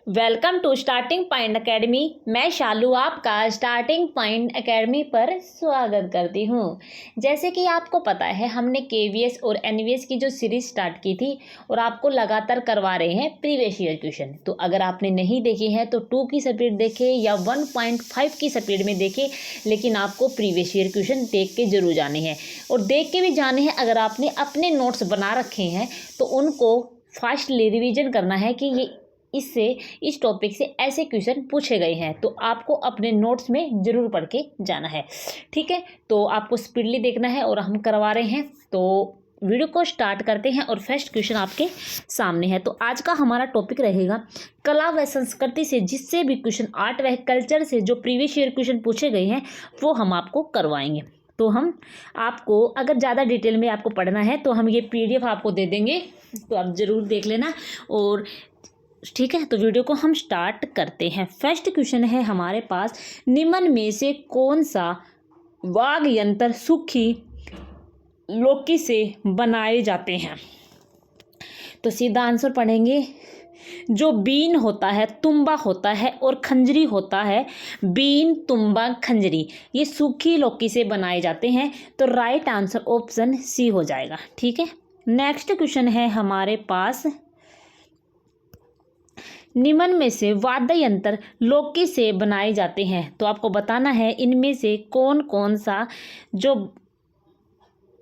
Welcome to starting point academy. मैं शालू आपका starting point academy पर स्वागत करती हूँ। जैसे कि आपको पता है, हमने केवीएस और एनवीएस की जो सीरीज स्टार्ट की थी और आपको लगातार करवा रहे हैं प्रीवियस ईयर क्वेश्चन। तो अगर आपने नहीं देखी है तो 2 की स्पीड देखे या 1.5 की स्पीड में देखे, लेकिन आपको प्रीवियस ईयर क्वेश्चन देख के जरूर जाने हैं। और देख के भी जाने हैं, अगर आपने अपने नोट्स बना रखे हैं तो उनको फास्टली रिवीजन करना है कि ये इस टॉपिक से ऐसे क्वेश्चन पूछे गए हैं, तो आपको अपने नोट्स में ज़रूर पढ़ के जाना है। ठीक है, तो आपको स्पीडली देखना है और हम करवा रहे हैं। तो वीडियो को स्टार्ट करते हैं और फर्स्ट क्वेश्चन आपके सामने है। तो आज का हमारा टॉपिक रहेगा कला व संस्कृति से जिससे भी क्वेश्चन, आर्ट व कल्चर से जो प्रीवियस ईयर क्वेश्चन पूछे गए हैं वो हम आपको करवाएंगे। तो हम आपको, अगर ज़्यादा डिटेल में आपको पढ़ना है तो हम ये PDF आपको दे देंगे, तो आप ज़रूर देख लेना। और ठीक है, तो वीडियो को हम स्टार्ट करते हैं। फर्स्ट क्वेश्चन है हमारे पास, निम्न में से कौन सा वाद्य यंत्र सूखी लौकी से बनाए जाते हैं? तो सीधा आंसर पढ़ेंगे। जो बीन होता है, तुम्बा होता है और खंजरी होता है, बीन, तुम्बा, खंजरी, ये सूखी लौकी से बनाए जाते हैं। तो राइट आंसर ऑप्शन सी हो जाएगा। ठीक है, नेक्स्ट क्वेश्चन है हमारे पास, निम्न में से वाद्य यंत्र लौकी से बनाए जाते हैं। तो आपको बताना है इनमें से कौन कौन सा जो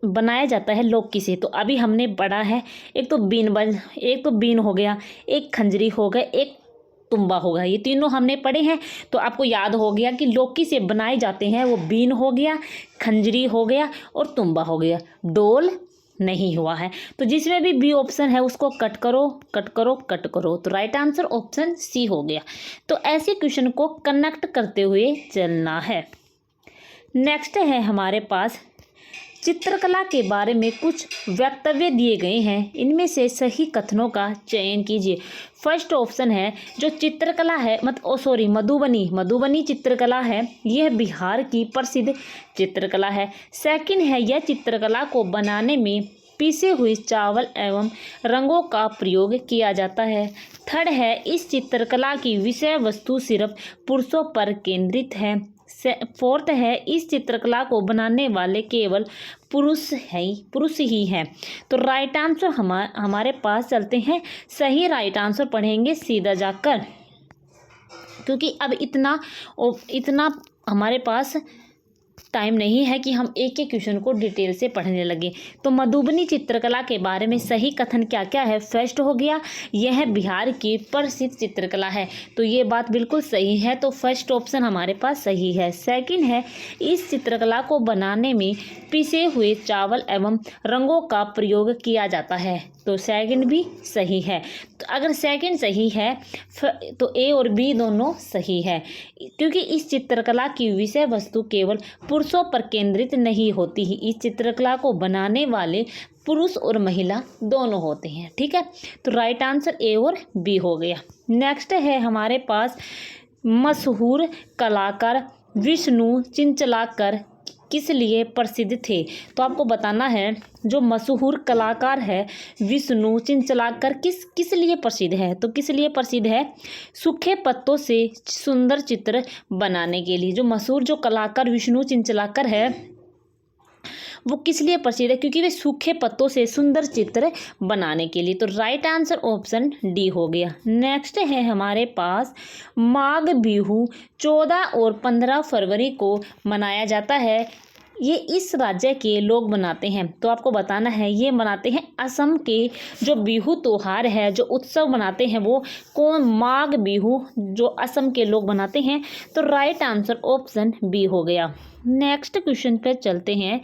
बनाया जाता है लौकी से। तो अभी हमने पढ़ा है, एक तो बीन हो गया, एक खंजरी हो गया, एक तुम्बा हो गया। ये तीनों हमने पढ़े हैं, तो आपको याद हो गया कि लौकी से बनाए जाते हैं वो बीन हो गया, खंजरी हो गया और तुम्बा हो गया। डोल नहीं हुआ है, तो जिसमें भी बी ऑप्शन है उसको कट करो, कट करो, कट करो। तो राइट आंसर ऑप्शन सी हो गया। तो ऐसे क्वेश्चन को कनेक्ट करते हुए चलना है। नेक्स्ट है हमारे पास, चित्रकला के बारे में कुछ वक्तव्य दिए गए हैं, इनमें से सही कथनों का चयन कीजिए। फर्स्ट ऑप्शन है जो चित्रकला है मधुबनी चित्रकला है, यह बिहार की प्रसिद्ध चित्रकला है। सेकंड है, यह चित्रकला को बनाने में पीसे हुए चावल एवं रंगों का प्रयोग किया जाता है। थर्ड है, इस चित्रकला की विषय वस्तु सिर्फ पुरुषों पर केंद्रित है। फोर्थ है, इस चित्रकला को बनाने वाले केवल पुरुष ही हैं। तो राइट आंसर हमारे पास चलते हैं, सही राइट आंसर पढ़ेंगे सीधा जाकर, क्योंकि अब इतना हमारे पास टाइम नहीं है कि हम एक एक क्वेश्चन को डिटेल से पढ़ने लगे। तो मधुबनी चित्रकला के बारे में सही कथन क्या क्या है? फर्स्ट हो गया, यह बिहार की प्रसिद्ध चित्रकला है, तो ये बात बिल्कुल सही है, तो फर्स्ट ऑप्शन हमारे पास सही है। सेकंड है, इस चित्रकला को बनाने में पिसे हुए चावल एवं रंगों का प्रयोग किया जाता है, तो सेकंड भी सही है। तो अगर सेकंड सही है तो ए और बी दोनों सही है, क्योंकि इस चित्रकला की विषय वस्तु केवल पुरुषों पर केंद्रित नहीं होती है, इस चित्रकला को बनाने वाले पुरुष और महिला दोनों होते हैं। ठीक है, तो राइट आंसर ए और बी हो गया। नेक्स्ट है हमारे पास, मशहूर कलाकार विष्णु चिंचलाकर किस लिए प्रसिद्ध थे? तो आपको बताना है, जो मशहूर कलाकार है विष्णु चिंचलाकर किस लिए प्रसिद्ध है? तो किस लिए प्रसिद्ध है? सूखे पत्तों से सुंदर चित्र बनाने के लिए। जो मशहूर जो कलाकार विष्णु चिंचलाकर है वो किस लिए प्रसिद्ध है? क्योंकि वे सूखे पत्तों से सुंदर चित्र बनाने के लिए। तो राइट आंसर ऑप्शन डी हो गया। नेक्स्ट है हमारे पास, माघ बिहू 14 और 15 फरवरी को मनाया जाता है, ये इस राज्य के लोग मनाते हैं। तो आपको बताना है, ये मनाते हैं असम के जो बिहू त्योहार है, जो उत्सव मनाते हैं वो कौन? माघ बिहू जो असम के लोग मनाते हैं। तो राइट आंसर ऑप्शन बी हो गया। नेक्स्ट क्वेश्चन पे चलते हैं।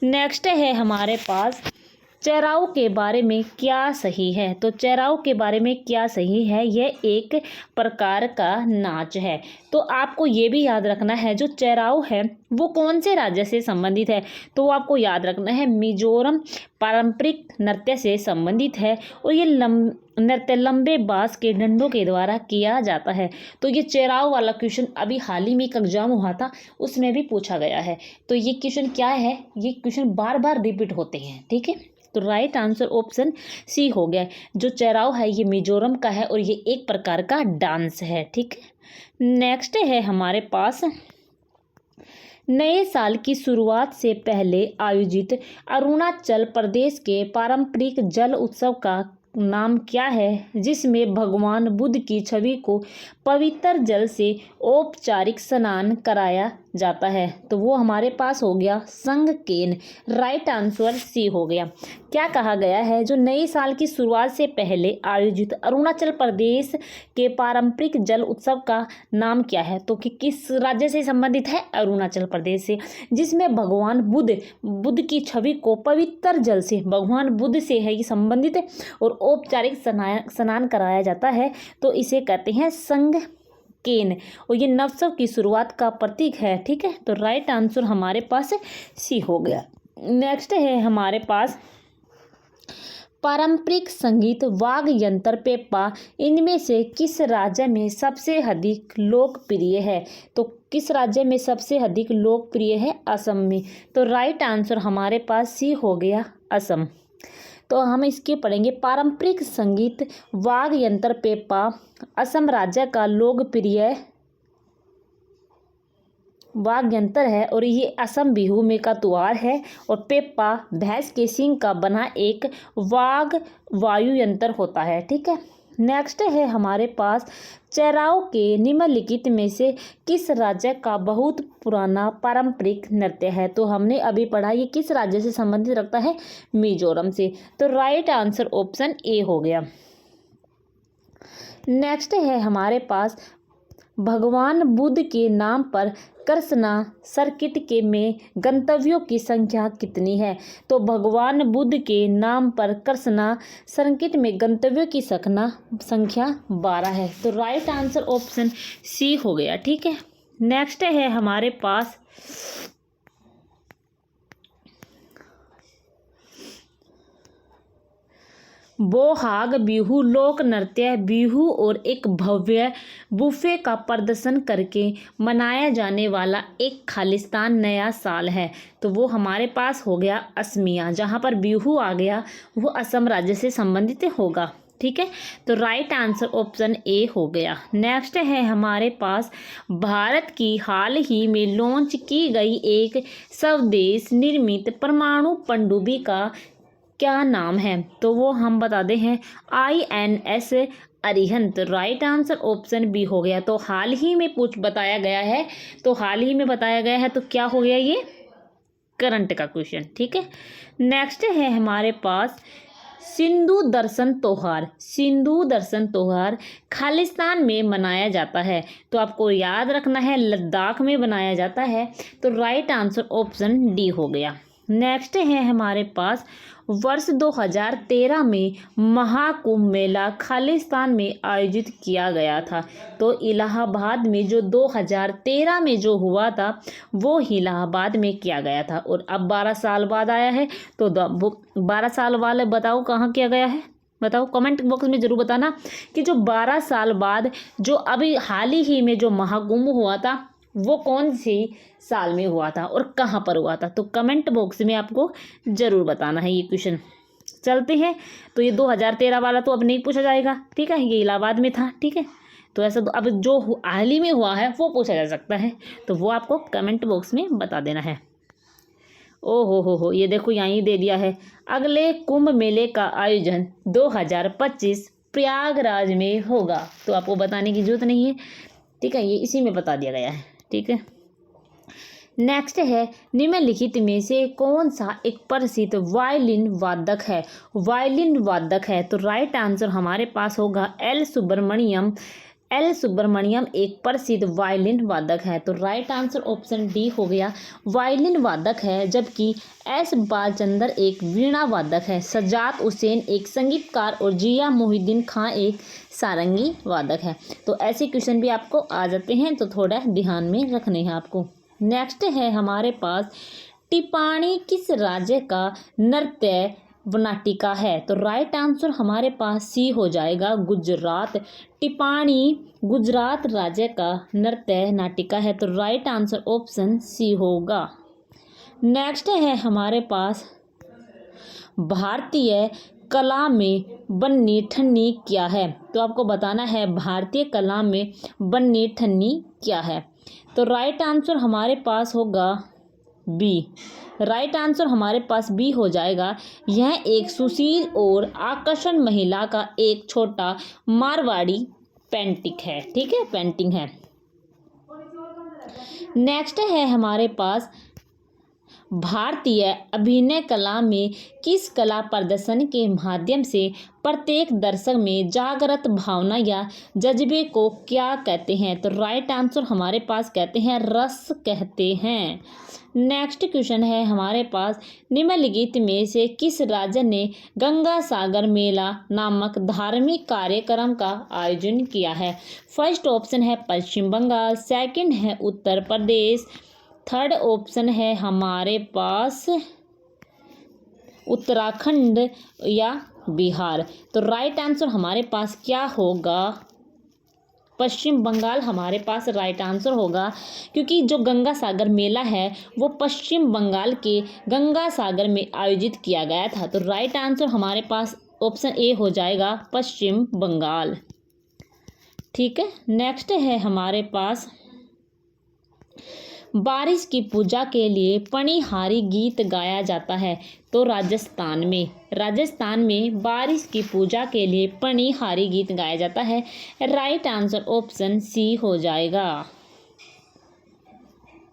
नेक्स्ट है हमारे पास, चेराऊ के बारे में क्या सही है? तो चेराऊ के बारे में क्या सही है? यह एक प्रकार का नाच है। तो आपको ये भी याद रखना है, जो चेराऊ है वो कौन से राज्य से संबंधित है? तो वो आपको याद रखना है, मिजोरम पारंपरिक नृत्य से संबंधित है, और ये नृत्य लंबे बांस के डंडों के द्वारा किया जाता है। तो ये चेराऊ वाला क्वेश्चन अभी हाल ही में एक एग्जाम हुआ था, उसमें भी पूछा गया है। तो ये क्वेश्चन क्या है? ये क्वेश्चन बार बार रिपीट होते हैं। ठीक है, तो राइट आंसर ऑप्शन सी हो गया। जो चेराव है ये मिजोरम का है और ये एक प्रकार का डांस है। ठीक है, नेक्स्ट है हमारे पास, नए साल की शुरुआत से पहले आयोजित अरुणाचल प्रदेश के पारंपरिक जल उत्सव का नाम क्या है, जिसमें भगवान बुद्ध की छवि को पवित्र जल से औपचारिक स्नान कराया जाता है? तो वो हमारे पास हो गया संगकेन। राइट आंसर सी हो गया। क्या कहा गया है, जो नए साल की शुरुआत से पहले आयोजित अरुणाचल प्रदेश के पारंपरिक जल उत्सव का नाम क्या है? तो कि किस राज्य से संबंधित है? अरुणाचल प्रदेश से, जिसमें भगवान बुद्ध की छवि को पवित्र जल से, भगवान बुद्ध से है ये संबंधित और औपचारिक स्नान कराया जाता है, तो इसे कहते हैं संगकेन और ये नवसव की शुरुआत का प्रतीक है। ठीक है, तो राइट आंसर हमारे पास सी हो गया। नेक्स्ट है हमारे पास, पारंपरिक संगीत वाद्य यंत्र पेपा इनमें से किस राज्य में सबसे अधिक लोकप्रिय है? तो किस राज्य में सबसे अधिक लोकप्रिय है? असम में। तो राइट आंसर हमारे पास सी हो गया, असम। तो हम इसके पढ़ेंगे, पारंपरिक संगीत वाद्य यंत्र पेपा असम राज्य का लोकप्रिय वाद्य यंत्र है और ये असम बिहू में का त्योहार है। और पेपा भैंस के सींग का बना एक वायु यंत्र होता है। ठीक है, नेक्स्ट है हमारे पास, चेराव के निम्नलिखित में से किस राज्य का बहुत पुराना पारंपरिक नृत्य है? तो हमने अभी पढ़ा ये किस राज्य से संबंधित रखता है? मिजोरम से। तो राइट आंसर ऑप्शन ए हो गया। नेक्स्ट है हमारे पास, भगवान बुद्ध के नाम पर कृष्णा सर्किट के में गंतव्यों की संख्या कितनी है? तो भगवान बुद्ध के नाम पर कृष्णा सर्किट में गंतव्यों की संख्या 12 है। तो राइट आंसर ऑप्शन सी हो गया। ठीक है, नेक्स्ट है हमारे पास, बोहाग बिहू लोक नृत्य बिहू और एक भव्य बुफे का प्रदर्शन करके मनाया जाने वाला एक खालिस्तान नया साल है। तो वो हमारे पास हो गया असमिया, जहाँ पर बिहू आ गया वो असम राज्य से संबंधित होगा। ठीक है, तो राइट आंसर ऑप्शन ए हो गया। नेक्स्ट है हमारे पास, भारत की हाल ही में लॉन्च की गई एक स्वदेश निर्मित परमाणु पनडुब्बी का क्या नाम है? तो वो हम बताते हैं INS Arihant. Right answer option B हो गया। तो हाल ही में बताया गया है, तो हाल ही में बताया गया है, तो क्या हो गया ये? करंट का क्वेश्चन। ठीक है, नेक्स्ट है हमारे पास, सिंधु दर्शन त्योहार। सिंधु दर्शन त्योहार खालिस्तान में मनाया जाता है, तो आपको याद रखना है लद्दाख में मनाया जाता है। तो राइट आंसर ऑप्शन डी हो गया। नेक्स्ट है हमारे पास, वर्ष 2013 में महाकुंभ मेला खालिस्तान में आयोजित किया गया था। तो इलाहाबाद में जो 2013 में जो हुआ था वो इलाहाबाद में किया गया था और अब 12 साल बाद आया है। तो 12 साल वाले बताओ कहाँ किया गया है? बताओ, कमेंट बॉक्स में ज़रूर बताना कि जो 12 साल बाद जो अभी हाल ही में जो महाकुंभ हुआ था वो कौन सी साल में हुआ था और कहाँ पर हुआ था? तो कमेंट बॉक्स में आपको ज़रूर बताना है ये क्वेश्चन। चलते हैं, तो ये 2013 वाला तो अब नहीं पूछा जाएगा। ठीक है, ये इलाहाबाद में था। ठीक है, तो ऐसा तो अब जो हाल ही में हुआ है वो पूछा जा सकता है, तो वो आपको कमेंट बॉक्स में बता देना है। ओ हो, ये देखो यहीं दे दिया है, अगले कुंभ मेले का आयोजन 2025 प्रयागराज में होगा। तो आपको बताने की जरूरत नहीं है। ठीक है, ये इसी में बता दिया गया है। ठीक है, नेक्स्ट है, निम्नलिखित में से कौन सा एक प्रसिद्ध वायलिन वादक है? वायलिन वादक है, तो राइट आंसर हमारे पास होगा एल सुब्रमण्यम। एल सुब्रमण्यम एक प्रसिद्ध वायलिन वादक है। तो राइट आंसर ऑप्शन डी हो गया, वायलिन वादक है। जबकि एस बालचंदर एक वीणा वादक है, सजाद हुसैन एक संगीतकार और जिया मोहिद्दीन खां एक सारंगी वादक है। तो ऐसे क्वेश्चन भी आपको आ जाते हैं, तो थोड़ा ध्यान में रखने हैं आपको। नेक्स्ट है हमारे पास, टिप्पाणी किस राज्य का नृत्य नाटिका है? तो राइट आंसर हमारे पास सी हो जाएगा, गुजरात। टिप्पाणी गुजरात राज्य का नृत्य नाटिका है। तो राइट आंसर ऑप्शन सी होगा। नेक्स्ट है हमारे पास, भारतीय कला में बन्नी ठन्नी क्या है? तो आपको बताना है भारतीय कला में बन्नी ठन्नी क्या है। तो राइट आंसर हमारे पास होगा बी। राइट आंसर हमारे पास बी हो जाएगा। यह एक सुशील और आकर्षण महिला का एक छोटा मारवाड़ी पेंटिंग है। ठीक है, पेंटिंग है। नेक्स्ट है हमारे पास भारतीय अभिनय कला में किस कला प्रदर्शन के माध्यम से प्रत्येक दर्शक में जागृत भावना या जज्बे को क्या कहते हैं? तो राइट आंसर हमारे पास कहते हैं रस कहते हैं। नेक्स्ट क्वेश्चन है हमारे पास, निम्नलिखित में से किस राज्य ने गंगा सागर मेला नामक धार्मिक कार्यक्रम का आयोजन किया है? फर्स्ट ऑप्शन है पश्चिम बंगाल, सेकंड है उत्तर प्रदेश, थर्ड ऑप्शन है हमारे पास उत्तराखंड या बिहार। तो राइट आंसर हमारे पास क्या होगा? पश्चिम बंगाल हमारे पास राइट आंसर होगा, क्योंकि जो गंगा सागर मेला है वो पश्चिम बंगाल के गंगा सागर में आयोजित किया गया था। तो राइट आंसर हमारे पास ऑप्शन ए हो जाएगा, पश्चिम बंगाल। ठीक है, नेक्स्ट है हमारे पास, बारिश की पूजा के लिए पणिहारी गीत गाया जाता है। तो राजस्थान में बारिश की पूजा के लिए पणिहारी गीत गाया जाता है। राइट आंसर ऑप्शन सी हो जाएगा।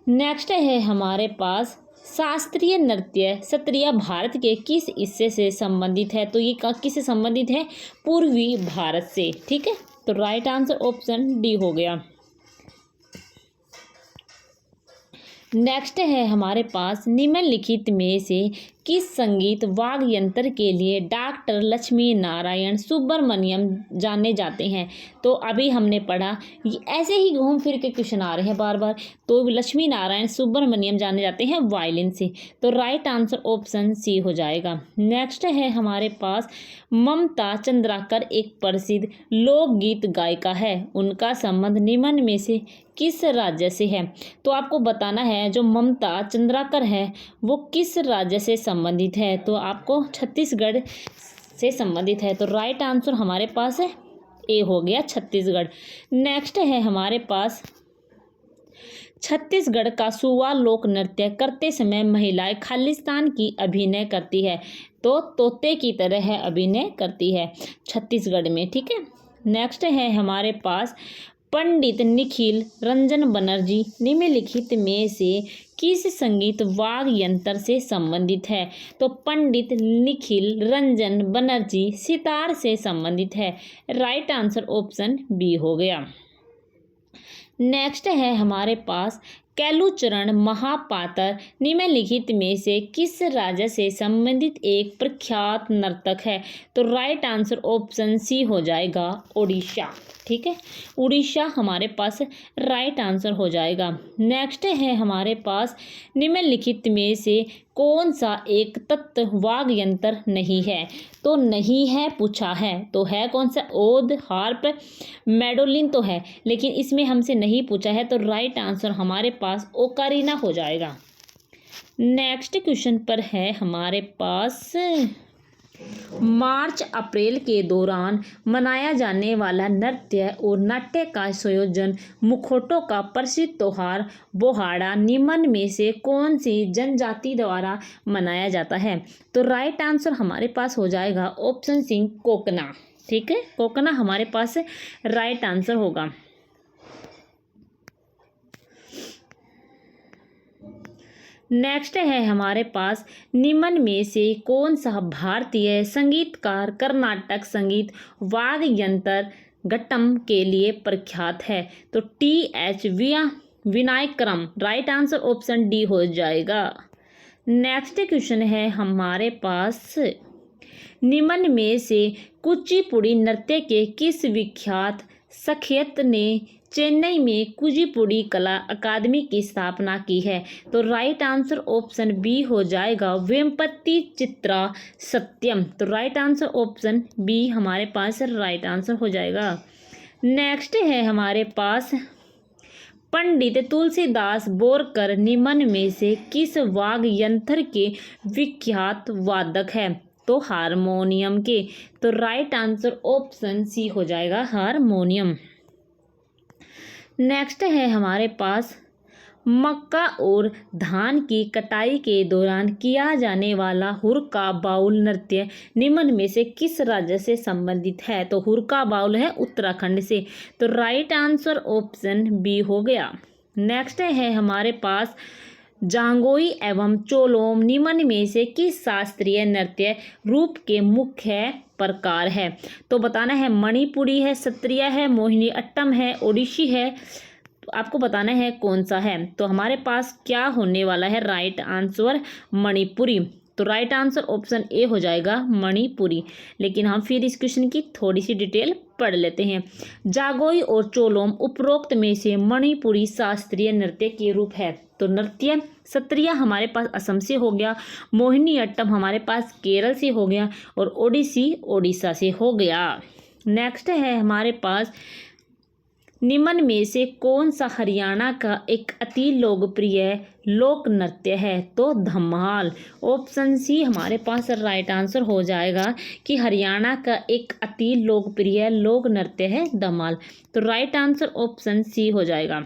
नेक्स्ट है हमारे पास, शास्त्रीय नृत्य सत्रिया भारत के किस हिस्से से संबंधित है? तो ये किससे संबंधित है? पूर्वी भारत से। ठीक है, तो राइट आंसर ऑप्शन डी हो गया। नेक्स्ट है हमारे पास, निम्नलिखित में से किस संगीत वाद्य यंत्र के लिए डॉक्टर लक्ष्मी नारायण सुब्रमण्यम जाने जाते हैं? तो अभी हमने पढ़ा, ये ऐसे ही घूम फिर के क्वेश्चन आ रहे हैं बार बार। तो लक्ष्मी नारायण सुब्रमण्यम जाने जाते हैं वायलिन से। तो राइट आंसर ऑप्शन सी हो जाएगा। नेक्स्ट है हमारे पास, ममता चंद्राकर एक प्रसिद्ध लोकगीत गायिका है। उनका संबंध निम्न में से किस राज्य से है? तो आपको बताना है जो ममता चंद्राकर है वो किस राज्य से संबंधित है। तो आपको छत्तीसगढ़ से संबंधित है। तो राइट आंसर हमारे पास है ए हो गया, छत्तीसगढ़। नेक्स्ट है हमारे पास, छत्तीसगढ़ का सुवा लोक नृत्य करते समय महिलाएं खालिस्तान की अभिनय करती है। तो तोते की तरह अभिनय करती है छत्तीसगढ़ में। ठीक है, नेक्स्ट है हमारे पास, पंडित निखिल रंजन बनर्जी निम्नलिखित में से किस संगीत वाद्य यंत्र से संबंधित है? तो पंडित निखिल रंजन बनर्जी सितार से संबंधित है। राइट आंसर ऑप्शन बी हो गया। नेक्स्ट है हमारे पास, कैलूचरण महापात्र निम्नलिखित में से किस राज्य से संबंधित एक प्रख्यात नर्तक है? तो राइट आंसर ऑप्शन सी हो जाएगा, उड़ीसा। ठीक है, उड़ीसा हमारे पास राइट आंसर हो जाएगा। नेक्स्ट है हमारे पास, निम्नलिखित में से कौन सा एक तत्व वाद्य यंत्र नहीं है? तो नहीं है पूछा है, तो है कौन सा? ओद, हार्प, मैडोलिन तो है, लेकिन इसमें हमसे नहीं पूछा है। तो राइट आंसर हमारे पास ओकारिना हो जाएगा। नेक्स्ट क्वेश्चन पर है हमारे पास, मार्च अप्रैल के दौरान मनाया जाने वाला नृत्य और नाट्य का संयोजन मुखौटों का प्रसिद्ध त्योहार बोहाड़ा निम्न में से कौन सी जनजाति द्वारा मनाया जाता है? तो राइट आंसर हमारे पास हो जाएगा ऑप्शन सी, कोकना। ठीक है, कोकना हमारे पास राइट आंसर होगा। नेक्स्ट है हमारे पास, निम्न में से कौन सा भारतीय संगीतकार कर्नाटक संगीत वाद्य यंत्र घट्टम के लिए प्रख्यात है? तो TH. Vinayakram. Right answer option D हो जाएगा। नेक्स्ट क्वेश्चन है हमारे पास, निम्न में से कुचिपुड़ी नृत्य के किस विख्यात शख्सियत ने चेन्नई में कुचिपुड़ी कला अकादमी की स्थापना की है? तो राइट आंसर ऑप्शन बी हो जाएगा, वेम्पति चित्रा सत्यम। तो राइट आंसर ऑप्शन बी हमारे पास राइट आंसर हो जाएगा। नेक्स्ट है हमारे पास, पंडित तुलसीदास बोरकर निम्न में से किस वाद्य यंत्र के विख्यात वादक है? तो हारमोनियम के। तो राइट आंसर ऑप्शन सी हो जाएगा, हारमोनियम। नेक्स्ट है हमारे पास मक्का और धान की कटाई के दौरान किया जाने वाला हुरका बाउल नृत्य निम्न में से किस राज्य से संबंधित है? तो हुरका बाउल है उत्तराखंड से। तो राइट आंसर ऑप्शन बी हो गया। नेक्स्ट है हमारे पास जांगोई एवं चोलोम निम्न में से किस शास्त्रीय नृत्य रूप के मुख्य प्रकार है? तो बताना है मणिपुरी है, सत्रिय है, मोहिनी अट्टम है, ओडिसी है। तो आपको बताना है कौन सा है। तो हमारे पास क्या होने वाला है? Right answer Manipuri. तो राइट आंसर ऑप्शन ए हो जाएगा, मणिपुरी। लेकिन हम फिर इस क्वेश्चन की थोड़ी सी डिटेल पढ़ लेते हैं। जागोई और चोलोम उपरोक्त में से मणिपुरी शास्त्रीय नृत्य के रूप है। तो नृत्य सत्रिया हमारे पास असम से हो गया, मोहिनी अट्टम हमारे पास केरल से हो गया और ओडिसी ओडिशा से हो गया। नेक्स्ट है हमारे पास निम्न में से कौन सा हरियाणा का एक अति लोकप्रिय लोक नृत्य है? तो धमाल। ऑप्शन सी हमारे पास राइट आंसर हो जाएगा कि हरियाणा का एक अति लोकप्रिय लोक नृत्य है धमाल। तो राइट आंसर ऑप्शन सी हो जाएगा।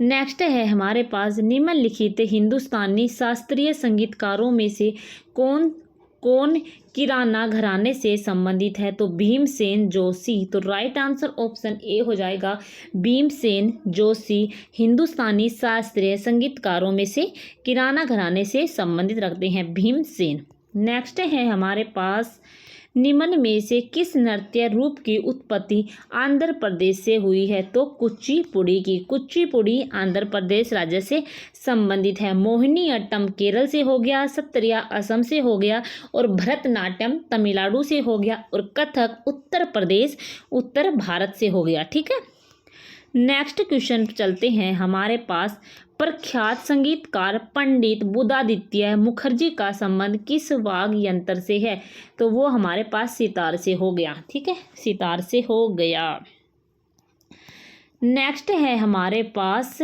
नेक्स्ट है हमारे पास निम्नलिखित हिंदुस्तानी शास्त्रीय संगीतकारों में से कौन कौन किराना घराने से संबंधित है? तो भीमसेन जोशी। तो राइट आंसर ऑप्शन ए हो जाएगा, भीमसेन जोशी हिंदुस्तानी शास्त्रीय संगीतकारों में से किराना घराने से संबंधित रखते हैं भीमसेन। नेक्स्ट है हमारे पास निम्न में से किस नृत्य रूप की उत्पत्ति आंध्र प्रदेश से हुई है? तो कुचिपुड़ी की। कुचिपुड़ी आंध्र प्रदेश राज्य से संबंधित है। मोहिनी अट्टम केरल से हो गया, सत्रिया असम से हो गया और भरतनाट्यम तमिलनाडु से हो गया और कथक उत्तर प्रदेश उत्तर भारत से हो गया। ठीक है। नेक्स्ट क्वेश्चन चलते हैं हमारे पास प्रख्यात संगीतकार पंडित बुधादित्य मुखर्जी का संबंध किस वाद्य यंत्र से है? तो वो हमारे पास सितार से हो गया। ठीक है, सितार से हो गया। नेक्स्ट है हमारे पास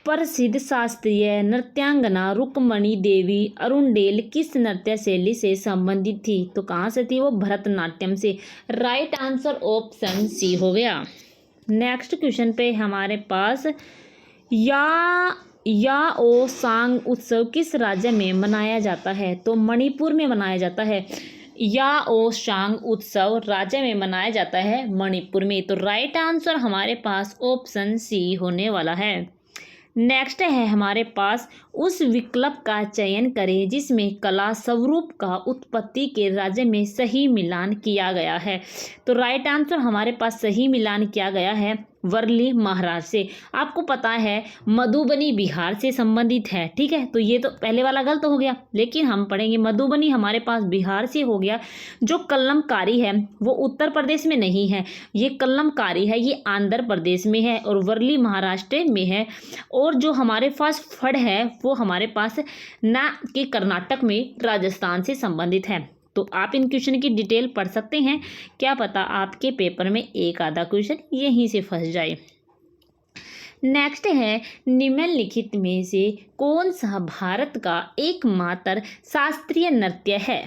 प्रसिद्ध शास्त्रीय नृत्यांगना रुक्मणी देवी अरुणडेल किस नृत्य शैली से संबंधित थी? तो कहाँ से थी वो? भरतनाट्यम से। राइट आंसर ऑप्शन सी हो गया। नेक्स्ट क्वेश्चन पे हमारे पास याओसांग उत्सव किस राज्य में मनाया जाता है? तो मणिपुर में मनाया जाता है। याओसांग उत्सव राज्य में मनाया जाता है मणिपुर में। तो राइट आंसर हमारे पास ऑप्शन सी होने वाला है। नेक्स्ट है हमारे पास उस विकल्प का चयन करें जिसमें कला स्वरूप का उत्पत्ति के राज्य में सही मिलान किया गया है। तो राइट आंसर हमारे पास सही मिलान किया गया है वर्ली महाराष्ट्र से। आपको पता है मधुबनी बिहार से संबंधित है। ठीक है, तो ये तो पहले वाला गलत हो गया, लेकिन हम पढ़ेंगे मधुबनी हमारे पास बिहार से हो गया। जो कलमकारी है वो उत्तर प्रदेश में नहीं है, ये कलमकारी है ये आंध्र प्रदेश में है और वर्ली महाराष्ट्र में है। और जो हमारे पास फड़ है वो हमारे पास ना कि कर्नाटक में राजस्थान से संबंधित है। तो आप इन क्वेश्चन की डिटेल पढ़ सकते हैं, क्या पता आपके पेपर में एक आधा क्वेश्चन यहीं से फंस जाए। नेक्स्ट है निम्नलिखित में से कौन सा भारत का एकमात्र शास्त्रीय नृत्य है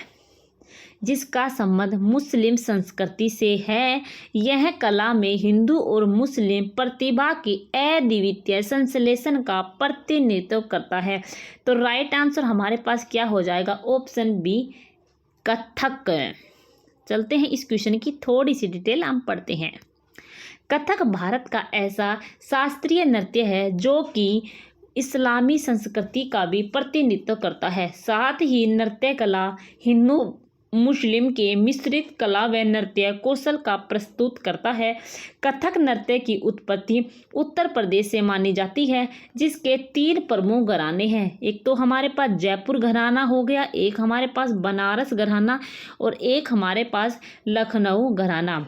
जिसका संबंध मुस्लिम संस्कृति से है? यह कला में हिंदू और मुस्लिम प्रतिभा की अद्वितीय संश्लेषण का प्रतिनिधित्व करता है। तो राइट आंसर हमारे पास क्या हो जाएगा? Option B Kathak. चलते हैं इस क्वेश्चन की थोड़ी सी डिटेल हम पढ़ते हैं। कथक भारत का ऐसा शास्त्रीय नृत्य है जो कि इस्लामी संस्कृति का भी प्रतिनिधित्व करता है। साथ ही नृत्य कला हिंदू मुस्लिम के मिश्रित कला व नृत्य कौशल का प्रस्तुत करता है। कथक नृत्य की उत्पत्ति उत्तर प्रदेश से मानी जाती है, जिसके 3 प्रमुख घराने हैं। एक तो हमारे पास जयपुर घराना हो गया, एक हमारे पास बनारस घराना और एक हमारे पास लखनऊ घराना।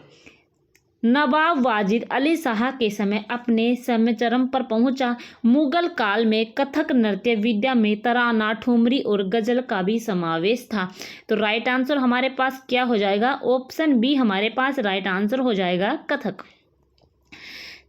नवाब वाजिद अली शाह के समय अपने समय चरम पर पहुंचा। मुगल काल में कथक नृत्य विद्या में तराना, ठुमरी और गजल का भी समावेश था। तो राइट आंसर हमारे पास क्या हो जाएगा? ऑप्शन बी हमारे पास राइट आंसर हो जाएगा, कथक।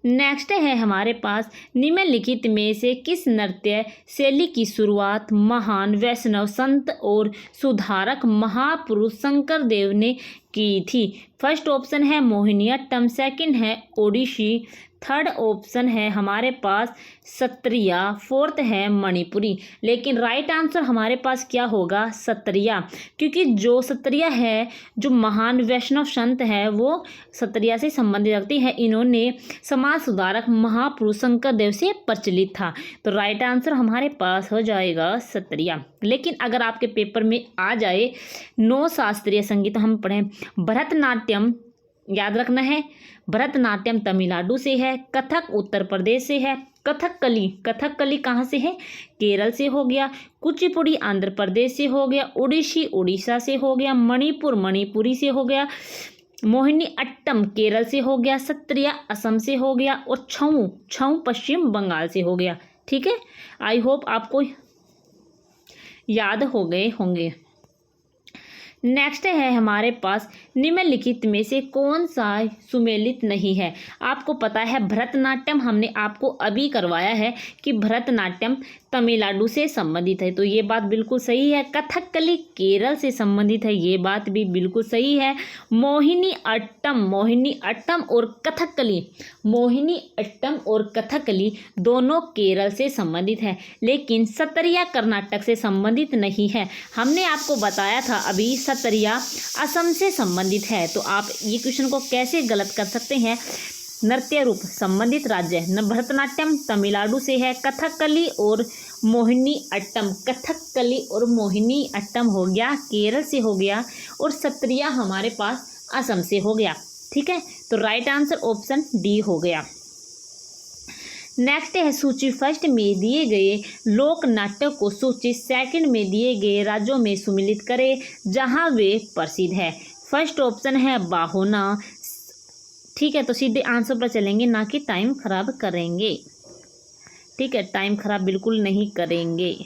नेक्स्ट है हमारे पास, निम्नलिखित में से किस नृत्य शैली की शुरुआत महान वैष्णव संत और सुधारक महापुरुष शंकर देव ने की थी? फर्स्ट ऑप्शन है मोहिनीअट्टम, सेकंड है ओडिसी, थर्ड ऑप्शन है हमारे पास सत्रिया, फोर्थ है मणिपुरी। लेकिन राइट आंसर हमारे पास क्या होगा? सत्रिया, क्योंकि जो सत्रिया है, जो महान वैष्णव संत है, वो सत्रिया से संबंधित रखती है। इन्होंने समाज सुधारक महापुरुष शंकर देव से प्रचलित था। तो राइट आंसर हमारे पास हो जाएगा सत्रिया। लेकिन अगर आपके पेपर में आ जाए 9 शास्त्रीय संगीत हम पढ़ें, भरतनाट्यम याद रखना है, भरतनाट्यम तमिलनाडु से है, कथक उत्तर प्रदेश से है, कथकली कहाँ से है? केरल से हो गया, कुचिपुड़ी आंध्र प्रदेश से हो गया, ओडिसी उड़ीसा से हो गया, मणिपुर मणिपुरी से हो गया, मोहिनी अट्टम केरल से हो गया, सत्रिया असम से हो गया और छऊ पश्चिम बंगाल से हो गया। ठीक है, आई होप आपको याद हो गए होंगे। नेक्स्ट है हमारे पास, निम्नलिखित में से कौन सा सुमेलित नहीं है? आपको पता है भरतनाट्यम हमने आपको अभी करवाया है कि भरतनाट्यम तमिलनाडु से संबंधित है, तो ये बात बिल्कुल सही है। कथकली केरल से संबंधित है, ये बात भी बिल्कुल सही है। मोहिनी अट्टम और कथकली दोनों केरल से संबंधित है, लेकिन सत्रिया कर्नाटक से संबंधित नहीं है। हमने आपको बताया था अभी सत्रिया असम से संबंधित है। तो आप ये क्वेश्चन को कैसे गलत कर सकते हैं? नृत्य रूप संबंधित राज्य भरतनाट्यम तमिलनाडु से है, कथकली और मोहिनी अट्टम हो गया केरल से हो गया, और सत्रिया हमारे पास असम से हो गया। ठीक है, तो राइट आंसर ऑप्शन डी हो गया। नेक्स्ट है, सूची फर्स्ट में दिए गए लोक नाटक को सूची सेकंड में दिए गए राज्यों में सम्मिलित करें जहां वे प्रसिद्ध है। फर्स्ट ऑप्शन है बाहोना। ठीक है, तो सीधे आंसर पर चलेंगे, ना कि टाइम खराब करेंगे। ठीक है, टाइम खराब बिल्कुल नहीं करेंगे।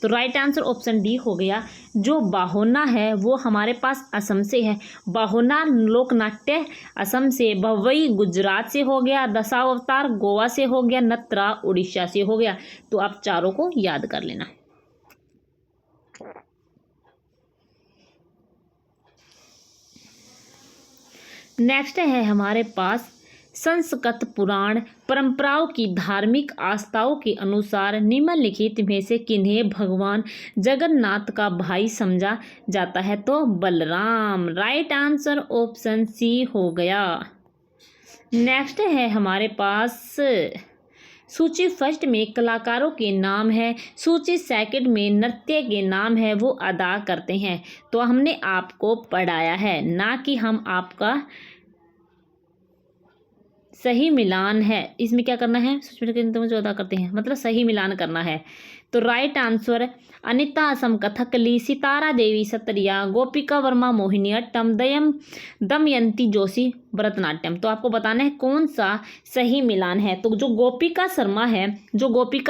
तो राइट आंसर ऑप्शन डी हो गया। जो बाहोना है वो हमारे पास असम से है। बाहोना लोकनाट्य असम से, भवई गुजरात से हो गया, दशावतार गोवा से हो गया, नत्रा उड़ीसा से हो गया। तो आप चारों को याद कर लेना। नेक्स्ट है हमारे पास, संस्कृत पुराण परंपराओं की धार्मिक आस्थाओं के अनुसार निम्नलिखित में से किन्हें भगवान जगन्नाथ का भाई समझा जाता है? तो Balram. Right answer option C हो गया। नेक्स्ट है हमारे पास, सूची फर्स्ट में कलाकारों के नाम है, सूची सेकंड में नृत्य के नाम है वो अदा करते हैं। तो हमने आपको पढ़ाया है, ना कि हम आपका सही मिलान है। इसमें क्या करना है? जो अदा करते हैं मतलब सही मिलान करना है। तो राइट आंसर अनिता असम कथकली, सितारा देवी सत्रिया, गोपिका वर्मा मोहिनीअट्टम, दमयंती जोशी भरतनाट्यम। तो आपको बताना है कौन सा सही मिलान है। तो जो गोपिका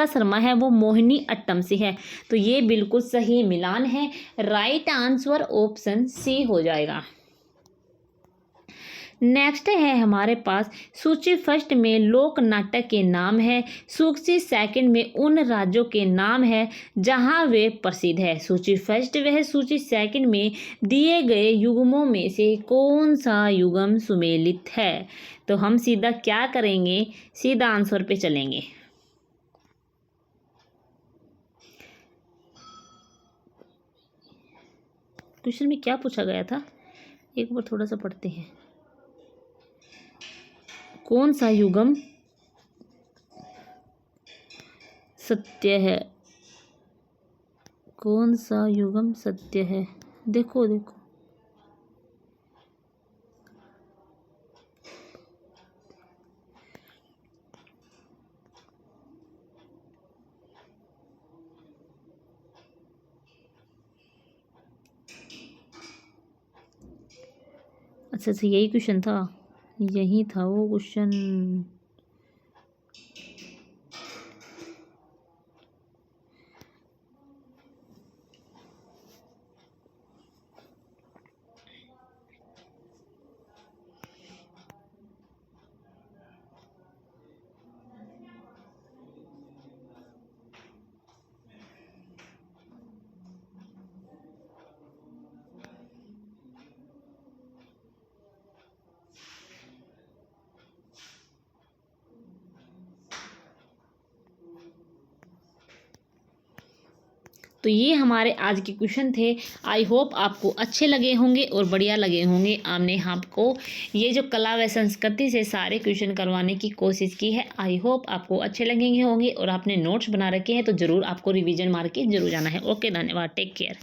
शर्मा है वो मोहिनीअट्टम से है, तो ये बिल्कुल सही मिलान है। राइट आंसर ऑप्शन सी हो जाएगा। नेक्स्ट है हमारे पास, सूची फर्स्ट में लोक नाटक के नाम है, सूची सेकंड में उन राज्यों के नाम है जहां वे प्रसिद्ध है। सूची फर्स्ट व सूची सेकंड में दिए गए युग्मों में से कौन सा युग्म सुमेलित है? तो हम सीधा क्या करेंगे? सीधा आंसर पे चलेंगे। क्वेश्चन में क्या पूछा गया था, एक बार थोड़ा सा पढ़ते हैं। कौन सा युग्म सत्य है? कौन सा युग्म सत्य है? देखो अच्छा, यही क्वेश्चन था। यही था वो क्वेश्चन। तो ये हमारे आज के क्वेश्चन थे। आई होप आपको अच्छे लगे होंगे और बढ़िया लगे होंगे। हमने आपको ये जो कला व संस्कृति से सारे क्वेश्चन करवाने की कोशिश की है। आई होप आपको अच्छे लगेंगे होंगे और आपने नोट्स बना रखे हैं तो ज़रूर आपको रिवीजन मार के जरूर जाना है। ओके, धन्यवाद, टेक केयर।